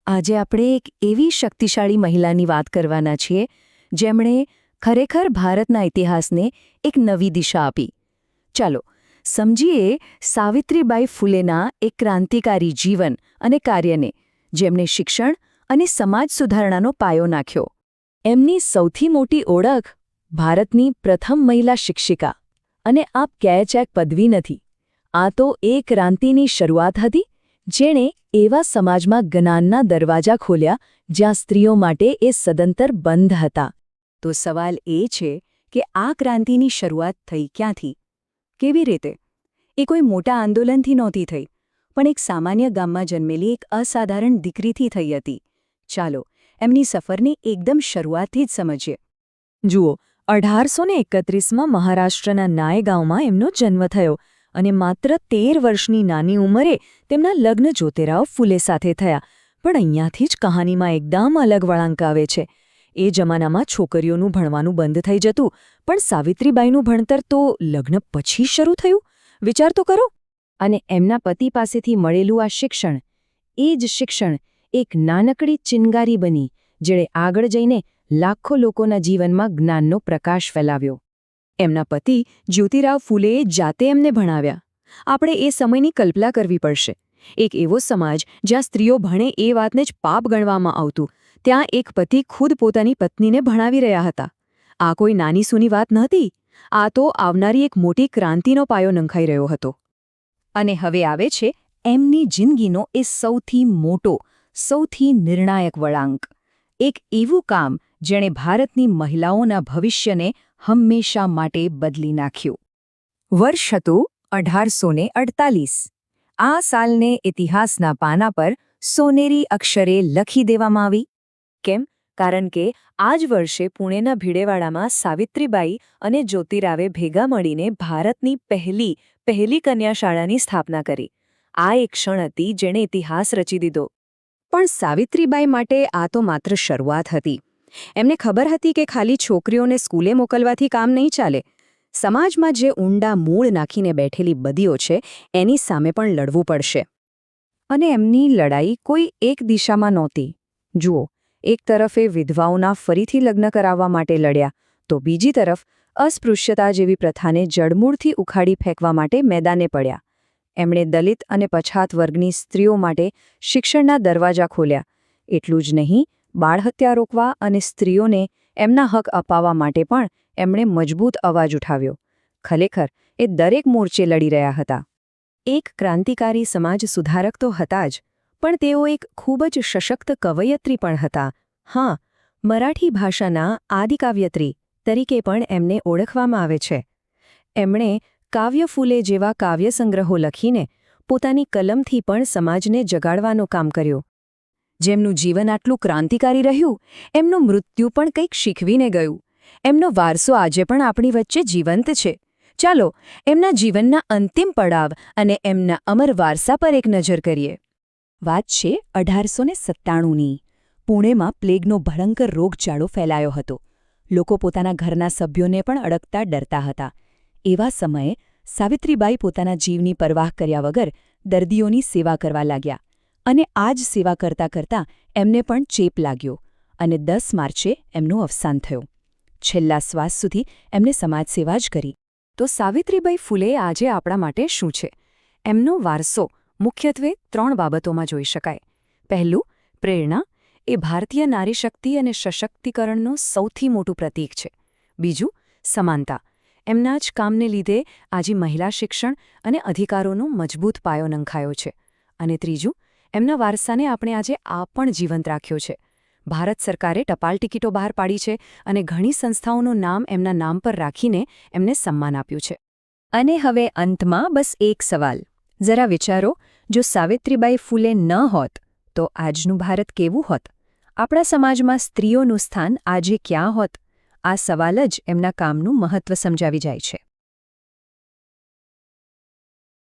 આજે આપણે એક એવી શક્તિશાળી મહિલાની વાત કરવાના છીએ જેમણે ખરેખર ભારતના ઇતિહાસને એક નવી દિશા આપી. ચાલો સમજીએ સાવિત્રીબાઈ ફૂલેના એક ક્રાંતિકારી જીવન અને કાર્યને, જેમણે શિક્ષણ અને સમાજ સુધારણાનો પાયો નાખ્યો. એમની સૌથી મોટી ઓળખ ભારતની પ્રથમ મહિલા શિક્ષિકા. અને આ કેચેક પદવી નથી, આ તો એ ક્રાંતિની શરૂઆત હતી જેણે એવા સમાજમાં જ્ઞાનના દરવાજા ખોલ્યા જ્યાં સ્ત્રીઓ માટે એ સદંતર બંધ હતા. તો સવાલ એ છે કે આ ક્રાંતિની શરૂઆત થઈ ક્યાંથી? કેવી રીતે? એ કોઈ મોટા આંદોલનથી નહોતી થઈ, પણ એક સામાન્ય ગામમાં જન્મેલી એક અસાધારણ દીકરીથી થઈ હતી. ચાલો એમની સફરની એકદમ શરૂઆતથી જ સમજીએ. જુઓ, 1831માં મહારાષ્ટ્રના નાયગાંવમાં એમનો જન્મ થયો અને માત્ર 13 વર્ષની નાની ઉંમરે તેમના લગ્ન જ્યોતિરાવ ફૂલે સાથે થયા. પણ અહીંયાથી જ કહાનીમાં એકદમ અલગ વળાંક આવે છે. એ જમાનામાં છોકરીઓનું ભણવાનું બંધ થઈ જતું, પણ સાવિત્રીબાઈનું ભણતર તો લગ્ન પછી શરૂ થયું. વિચાર તો કરો. અને એમના પતિ પાસેથી મળેલું આ શિક્ષણ, એ જ શિક્ષણ એક નાનકડી ચિનગારી બની જેણે આગળ જઈને લાખો લોકોના જીવનમાં જ્ઞાનનો પ્રકાશ ફેલાવ્યો. એમના પતિ જ્યોતિરાવ ફૂલેએ જાતે એમને ભણાવ્યા. આપણે એ સમયની કલ્પના કરવી પડશે. એક એવો સમાજ જ્યાં સ્ત્રીઓ ભણે એ વાતને જ પાપ ગણવામાં આવતું, ત્યાં એક પતિ ખુદ પોતાની પત્નીને ભણાવી રહ્યા હતા. આ કોઈ નાની સૂની વાત નહોતી. આ તો આવનારી એક મોટી ક્રાંતિનો પાયો નંખાઈ રહ્યો હતો. અને હવે આવે છે એમની જિંદગીનો એ સૌથી મોટો, સૌથી નિર્ણાયક વળાંક. એક એવું કામ જેણે ભારતની મહિલાઓના ભવિષ્યને હંમેશા માટે બદલી નાખ્યું. વર્ષ હતું 1848. આ સાલને ઇતિહાસના પાના પર સોનેરી અક્ષરે લખી દેવામાં આવી. કેમ? કારણ કે આ જ વર્ષે પુણેના ભીડેવાડામાં સાવિત્રીબાઈ અને જ્યોતિરાવે ભેગા મળીને ભારતની પહેલી કન્યાશાળાની સ્થાપના કરી. આ એક ક્ષણ હતી જેણે ઇતિહાસ રચી દીધો. પણ સાવિત્રીબાઈ માટે આ તો માત્ર શરૂઆત હતી. એમને ખબર હતી કે ખાલી છોકરીઓને સ્કૂલે મોકલવાથી કામ નહીં ચાલે. સમાજમાં જે ઊંડા મૂળ નાખીને બેઠેલી બદીઓ છે એની સામે પણ લડવું પડશે. અને એમની લડાઈ કોઈ એક દિશામાં નહોતી. જુઓ, એક તરફ એ વિધવાઓના ફરીથી લગ્ન કરાવવા માટે લડ્યા, તો બીજી તરફ અસ્પૃશ્યતા જેવી પ્રથાને જડમૂળથી ઉખાડી ફેંકવા માટે મેદાને પડ્યા. એમણે દલિત અને પછાત વર્ગની સ્ત્રીઓ માટે શિક્ષણના દરવાજા ખોલ્યા. એટલું જ નહીં, બાળહત્યા રોકવા અને સ્ત્રીઓને એમના હક અપાવવા માટે પણ એમણે મજબૂત અવાજ ઉઠાવ્યો. ખરેખર એ દરેક મોરચે લડી રહ્યા હતા. એક ક્રાંતિકારી સમાજ સુધારક તો હતા જ, પણ તેઓ એક ખૂબ જ સશક્ત કવયત્રી પણ હતા. હા, મરાઠી ભાષાના આદિકાવ્યત્રી તરીકે પણ એમને ઓળખવામાં આવે છે. એમણે કાવ્ય ફૂલે જેવા કાવ્યસંગ્રહો લખીને પોતાની કલમથી પણ સમાજને જગાડવાનું કામ કર્યું. જેમનું જીવન આટલું ક્રાંતિકારી રહ્યું, એમનું મૃત્યુ પણ કંઈક શીખવીને ગયું. એમનો વારસો આજે પણ આપણી વચ્ચે જીવંત છે. ચાલો એમના જીવનના અંતિમ પડાવ અને એમના અમર વારસા પર એક નજર કરીએ. વાત છે 1897ની. પુણેમાં પ્લેગનો ભયંકર રોગચાળો ફેલાયો હતો. લોકો પોતાના ઘરના સભ્યોને પણ અડકતા ડરતા હતા. એવા સમયે સાવિત્રીબાઈ પોતાના જીવની પરવાહ કર્યા વગર દર્દીઓની સેવા કરવા લાગ્યા. અને આ જ સેવા કરતાં કરતાં એમને પણ ચેપ લાગ્યો અને 10 માર્ચે એમનું અવસાન થયું. છેલ્લા શ્વાસ સુધી એમને સમાજસેવા જ કરી. તો સાવિત્રીબાઈ ફૂલે આજે આપણા માટે શું છે? એમનો વારસો મુખ્યત્વે 3 બાબતોમાં જોઈ શકાય. પહેલું, પ્રેરણા. એ ભારતીય નારીશક્તિ અને સશક્તિકરણનું સૌથી મોટું પ્રતીક છે. બીજું, સમાનતા. એમના જ કામને લીધે આજે મહિલા શિક્ષણ અને અધિકારોનો મજબૂત પાયો નંખાયો છે. અને ત્રીજું, એમના વારસાને આપણે આજે આ પણ જીવંત રાખ્યો છે. ભારત સરકારે ટપાલ ટિકિટો બહાર પાડી છે અને ઘણી સંસ્થાઓનું નામ એમના નામ પર રાખીને એમને સન્માન આપ્યું છે. અને હવે અંતમાં બસ એક સવાલ. જરા વિચારો, જો સાવિત્રીબાઈ ફૂલે ન હોત તો આજનું ભારત કેવું હોત? આપણા સમાજમાં સ્ત્રીઓનું સ્થાન આજે ક્યાં હોત? આ સવાલ જ એમના કામનું મહત્વ સમજાવી જાય છે.